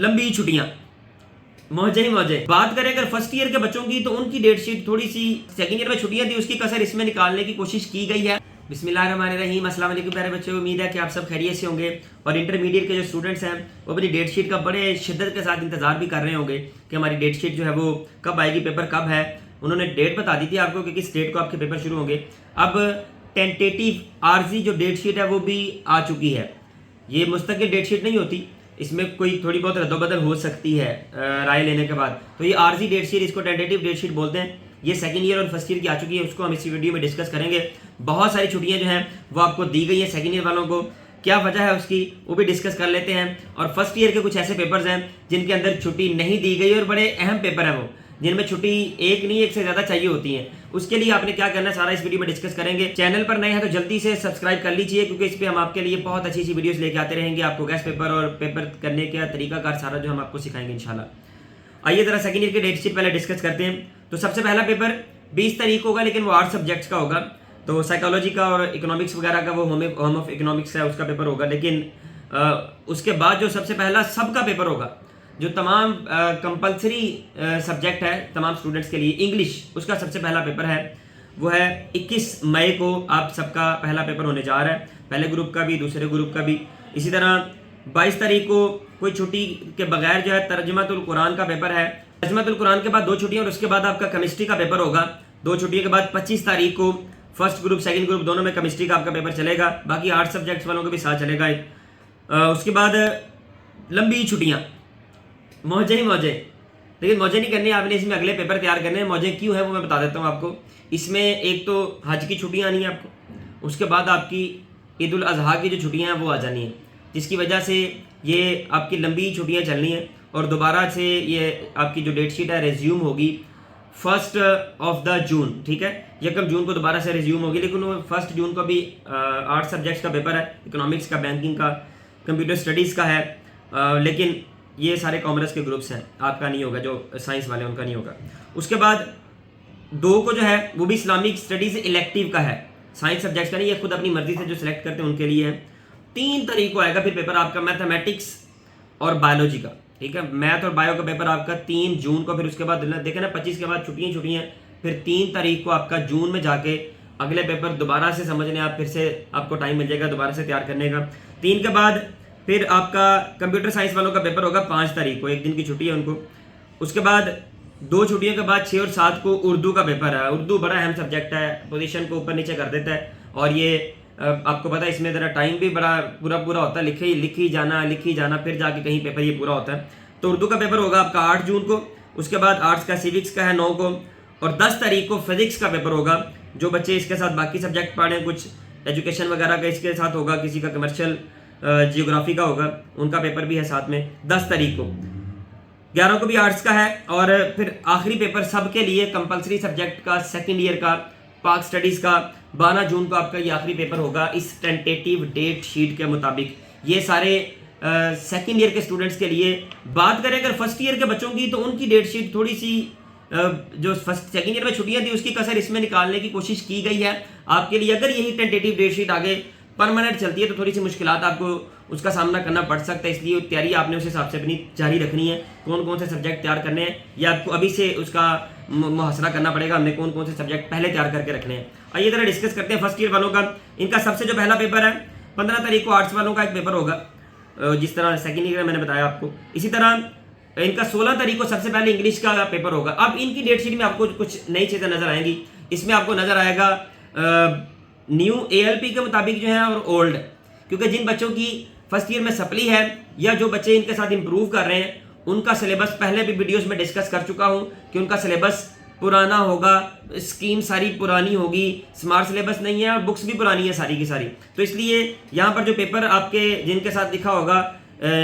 लंबी छुट्टियां, मौजे ही मौजे। बात करें अगर फर्स्ट ईयर के बच्चों की तो उनकी डेट शीट थोड़ी सी, सेकंड ईयर में छुट्टियां थी उसकी कसर इसमें निकालने की कोशिश की गई है। बिस्मिल्लाहिर्रहमानिर्रहीम, अस्सलाम वालेकुम प्यारे बच्चों, उम्मीद है कि आप सब खैरियत से होंगे। और इंटरमीडिएट के जो स्टूडेंट्स हैं वो अपनी डेट शीट का बड़े शिद्दत के साथ इंतजार भी कर रहे होंगे कि हमारी डेट शीट जो है वो कब आएगी, पेपर कब है। उन्होंने डेट बता दी थी आपको कि किस डेट को आपके पेपर शुरू होंगे। अब टेंटेटिव आर्जी जो डेट शीट है वो भी आ चुकी है। ये मुस्तकिल डेट शीट नहीं होती, इसमें कोई थोड़ी बहुत रद्दोबदल हो सकती है राय लेने के बाद। तो ये आरजी डेट शीट, इसको टेंटेटिव डेट शीट बोलते हैं। ये सेकंड ईयर और फर्स्ट ईयर की आ चुकी है, उसको हम इसी वीडियो में डिस्कस करेंगे। बहुत सारी छुट्टियां जो हैं वो आपको दी गई हैं सेकंड ईयर वालों को, क्या वजह है उसकी वो भी डिस्कस कर लेते हैं। और फर्स्ट ईयर के कुछ ऐसे पेपर्स हैं जिनके अंदर छुट्टी नहीं दी गई और बड़े अहम पेपर हैं वो, जिनमें छुट्टी एक नहीं एक से ज़्यादा चाहिए होती है। उसके लिए आपने क्या करना है सारा इस वीडियो में डिस्कस करेंगे। चैनल पर नए हैं तो जल्दी से सब्सक्राइब कर लीजिए, क्योंकि इस पर हम आपके लिए बहुत अच्छी अच्छी वीडियोस लेके आते रहेंगे। आपको गैस पेपर और पेपर करने का तरीकाकार सारा जो हम आपको सिखाएंगे इंशाल्लाह। आइए जरा सेकंड ईयर की डेट शीट पहले डिस्कस करते हैं। तो सबसे पहला पेपर 20 तारीख को होगा, लेकिन वो 8 सब्जेक्ट्स का होगा। तो साइकोलॉजी का और इकोनॉमिक्स वगैरह का वो होम ऑफ इकोनॉमिक्स है, उसका पेपर होगा। लेकिन उसके बाद जो सबसे पहला सबका पेपर होगा, जो तमाम कंपलसरी सब्जेक्ट है तमाम स्टूडेंट्स के लिए, इंग्लिश, उसका सबसे पहला पेपर है वो है 21 मई को। आप सबका पहला पेपर होने जा रहा है, पहले ग्रुप का भी दूसरे ग्रुप का भी। इसी तरह 22 तारीख को कोई छुट्टी के बगैर जो है तर्जुमातुल कुरान का पेपर है। तर्जुमातुल कुरान के बाद 2 छुट्टियां और उसके बाद आपका केमिस्ट्री का पेपर होगा। 2 छुट्टियों के बाद 25 तारीख को फर्स्ट ग्रुप सेकंड ग्रुप दोनों में केमिस्ट्री का आपका पेपर चलेगा। बाकी 8 सब्जेक्ट्स वालों के भी साथ चलेगा। उसके बाद लंबी छुट्टियाँ, मौजे ही मौजे। लेकिन मौजे नहीं करनी आपने, इसमें अगले पेपर तैयार करने हैं। मौजे क्यों है वो मैं बता देता हूँ आपको। इसमें एक तो हज की छुट्टियाँ आनी है आपको, उसके बाद आपकी ईद उल अज़हा की जो छुट्टियाँ हैं वो आ जानी है, जिसकी वजह से ये आपकी लंबी छुट्टियाँ चलनी है। और दोबारा से ये आपकी जो डेट शीट है रिज्यूम होगी 1 जून, ठीक है। 1 जून को दोबारा से रिज्यूम होगी, लेकिन वो 1 जून को भी 8 सब्जेक्ट्स का पेपर है, इकोनॉमिक्स का, बैंकिंग का, कंप्यूटर स्टडीज़ का है। लेकिन ये सारे कॉमर्स के ग्रुप्स हैं, आपका नहीं होगा, जो साइंस वाले उनका नहीं होगा। उसके बाद 2 को जो है वो भी इस्लामिक स्टडीज़ इलेक्टिव का है, साइंस सब्जेक्ट का नहीं, ये खुद अपनी मर्जी से जो सिलेक्ट करते हैं उनके लिए है। 3 तारीख को आएगा फिर पेपर आपका मैथमेटिक्स और बायोलॉजी का, ठीक है। मैथ और बायो का पेपर आपका 3 जून को। फिर उसके बाद देखें ना 25 के बाद छुट्टियाँ, फिर 3 तारीख को आपका जून में जाके अगले पेपर दोबारा से समझने आप फिर से आपको टाइम मिल जाएगा दोबारा से तैयार करने का। 3 के बाद फिर आपका कंप्यूटर साइंस वालों का पेपर होगा 5 तारीख को, 1 दिन की छुट्टी है उनको। उसके बाद 2 छुट्टियों के बाद 6 और 7 को उर्दू का पेपर है। उर्दू बड़ा अहम सब्जेक्ट है, पोजीशन को ऊपर नीचे कर देता है। और ये आपको पता है इसमें ज़रा टाइम भी बड़ा पूरा होता है, लिखी जाना फिर जाके कहीं पेपर ये पूरा होता है। तो उर्दू का पेपर होगा आपका 8 जून को। उसके बाद आर्ट्स का, सिविक्स का है 9 को। और 10 तारीख को फिजिक्स का पेपर होगा। जो बच्चे इसके साथ बाकी सब्जेक्ट पढ़ें, कुछ एजुकेशन वगैरह का इसके साथ होगा, किसी का कमर्शियल जियोग्राफी का होगा, उनका पेपर भी है साथ में 10 तारीख को। 11 को भी आर्ट्स का है। और फिर आखिरी पेपर सबके लिए कंपलसरी सब्जेक्ट का सेकंड ईयर का, पाक स्टडीज़ का, 12 जून को आपका ये आखिरी पेपर होगा इस टेंटेटिव डेट शीट के मुताबिक। ये सारे सेकंड ईयर के स्टूडेंट्स के लिए। बात करें अगर फर्स्ट ईयर के बच्चों की तो उनकी डेट शीट थोड़ी सी, जो सेकंड ईयर में छुट्टियां थी उसकी कसर इसमें निकालने की कोशिश की गई है आपके लिए। अगर यही टेंटेटिव डेट शीट आगे परमानेंट चलती है तो थोड़ी सी मुश्किलात आपको उसका सामना करना पड़ सकता है, इसलिए तैयारी आपने उस हिसाब से अपनी जारी रखनी है। कौन कौन से सब्जेक्ट तैयार करने हैं ये आपको अभी से उसका मुहासरा करना पड़ेगा, हमने कौन कौन से सब्जेक्ट पहले तैयार करके रखने हैं। आइए जरा डिस्कस करते हैं फर्स्ट ईयर वालों का। इनका सबसे जो पहला पेपर है 15 तारीख को आर्ट्स वालों का एक पेपर होगा, जिस तरह सेकेंड ईयर मैंने बताया आपको। इसी तरह इनका 16 तारीख को सबसे पहले इंग्लिश का पेपर होगा। अब इनकी डेट शीट में आपको कुछ नई चीज़ें नजर आएंगी। इसमें आपको नजर आएगा न्यू ALP के मुताबिक जो है और ओल्ड, क्योंकि जिन बच्चों की फर्स्ट ईयर में सप्ली है या जो बच्चे इनके साथ इंप्रूव कर रहे हैं उनका सिलेबस पहले भी वीडियोस में डिस्कस कर चुका हूं कि उनका सिलेबस पुराना होगा, स्कीम सारी पुरानी होगी, स्मार्ट सिलेबस नहीं है और बुक्स भी पुरानी है सारी की सारी। तो इसलिए यहाँ पर जो पेपर आपके जिनके साथ लिखा होगा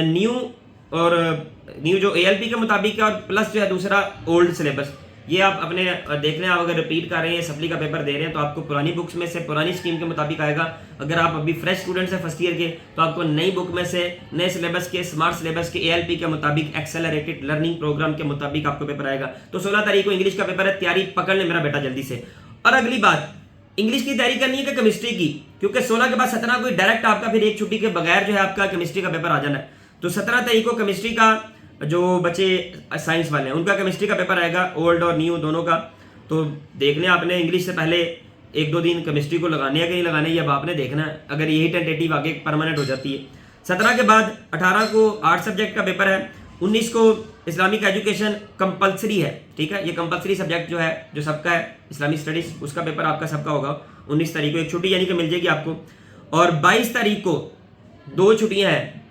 न्यू जो ALP के मुताबिक है और प्लस जो है दूसरा ओल्ड सिलेबस, ये आप अपने देख लें। आप अगर रिपीट कर रहे हैं, सप्ली का पेपर दे रहे हैं तो आपको पुरानी बुक्स में से पुरानी स्कीम के मुताबिक आएगा। अगर आप अभी फ्रेश स्टूडेंट्स हैं फर्स्ट ईयर के तो आपको नई बुक में से नए सिलेबस के, स्मार्ट सिलेबस के, ALP के मुताबिक, एक्सेलरेटेड लर्निंग प्रोग्राम के मुताबिक आपको पेपर आएगा। तो 16 तारीख को इंग्लिश का पेपर है, तैयारी पकड़ ले मेरा बेटा जल्दी से। और अगली बात, इंग्लिश की तैयारी करनी है कि केमिस्ट्री की, क्योंकि 16 के बाद 17 को डायरेक्ट आपका फिर एक छुट्टी के बगैर जो है आपका केमिस्ट्री का पेपर आ जाना है। तो 17 तारीख को केमिस्ट्री का जो बच्चे साइंस वाले हैं उनका केमिस्ट्री का पेपर आएगा, ओल्ड और न्यू दोनों का। तो देखने आपने इंग्लिश से पहले 1-2 दिन केमिस्ट्री को लगाने है कि नहीं लगाने, ये अब आपने देखना है, अगर यही टेंटेटिव आगे परमानेंट हो जाती है। 17 के बाद 18 को 8 सब्जेक्ट का पेपर है, 19 को इस्लामिक एजुकेशन कंपलसरी है, ठीक है, ये कंपलसरी सब्जेक्ट जो है जो सबका है इस्लामिक स्टडीज़, उसका पेपर आपका सबका होगा 19 तारीख को। एक छुट्टी यानी कि मिल जाएगी आपको। और 22 तारीख को 2 छुट्टियां हैं,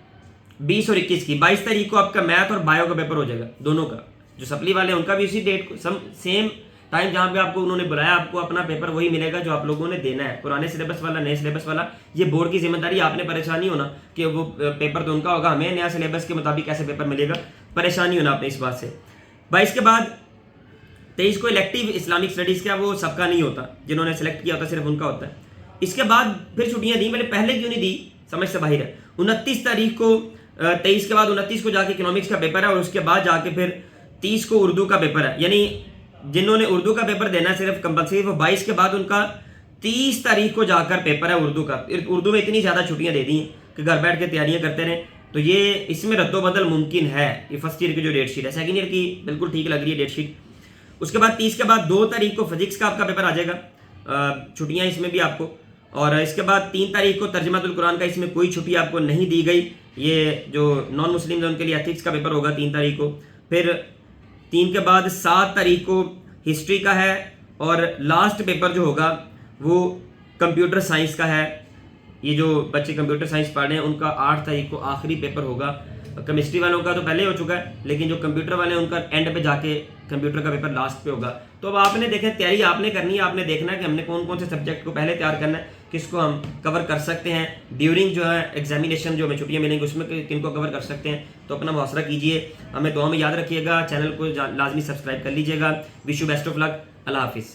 20 और 21 की। 22 तारीख को आपका मैथ और बायो का पेपर हो जाएगा दोनों का, जो सप्ली वाले हैं उनका भी उसी डेट को सेम टाइम जहाँ पे आपको उन्होंने बुलाया, आपको अपना पेपर वही मिलेगा जो आप लोगों ने देना है, पुराने सिलेबस वाला नए सिलेबस वाला। ये बोर्ड की जिम्मेदारी, आपने परेशानी होना कि वो पेपर तो उनका होगा, हमें नया सिलेबस के मुताबिक कैसे पेपर मिलेगा, परेशानी होना आपने इस बात से। 22 के बाद 23 को इलेक्टिव इस्लामिक स्टडीज़ का, वो सबका नहीं होता, जिन्होंने सेलेक्ट किया होता सिर्फ उनका होता है। इसके बाद फिर छुट्टियां दी, मैंने पहले क्यों नहीं दी समझ से बाहर है। 29 तारीख को 23 के बाद 29 को जाके इकोनॉमिक्स का पेपर है, और उसके बाद जाके फिर 30 को उर्दू का पेपर है। यानी जिन्होंने उर्दू का पेपर देना है सिर्फ कंपलसरी, वो 22 के बाद उनका 30 तारीख को जाकर पेपर है उर्दू का। उर्दू में इतनी ज़्यादा छुट्टियां दे दी हैं कि घर बैठ के तैयारियां करते रहें, तो ये इसमें रद्दोबदल मुमकिन है। ये फर्स्ट ईयर की जो डेट शीट है, सेकेंड ईयर की बिल्कुल ठीक लग रही है डेट शीट। उसके बाद 30 के बाद 2 तारीख को फिजिक्स का आपका पेपर आ जाएगा, छुट्टियाँ इसमें भी आपको। और इसके बाद 3 तारीख को तर्जमातुल कुरान का, इसमें कोई छुट्टी आपको नहीं दी गई। ये जो नॉन मुस्लिम है उनके लिए एथिक्स का पेपर होगा 3 तारीख को। फिर 3 के बाद 7 तारीख को हिस्ट्री का है, और लास्ट पेपर जो होगा वो कंप्यूटर साइंस का है। ये जो बच्चे कंप्यूटर साइंस पढ़ रहे हैं उनका 8 तारीख को आखिरी पेपर होगा। केमिस्ट्री वालों का तो पहले हो चुका है, लेकिन जो कंप्यूटर वाले हैं उनका एंड पे जाके कंप्यूटर का पेपर लास्ट पे होगा। तो अब आपने देखें, तैयारी आपने करनी है, आपने देखना है कि हमने कौन कौन से सब्जेक्ट को पहले तैयार करना है, किसको हम कवर कर सकते हैं ड्यूरिंग जो है एग्जामिनेशन, जो हमें छुट्टियां मिलेंगी उसमें किनको कवर कर सकते हैं। तो अपना हौसला कीजिए, हमें दुआ में याद रखिएगा, चैनल को लाजमी सब्सक्राइब कर लीजिएगा। Wish you best of luck, अल्लाह हाफिज़।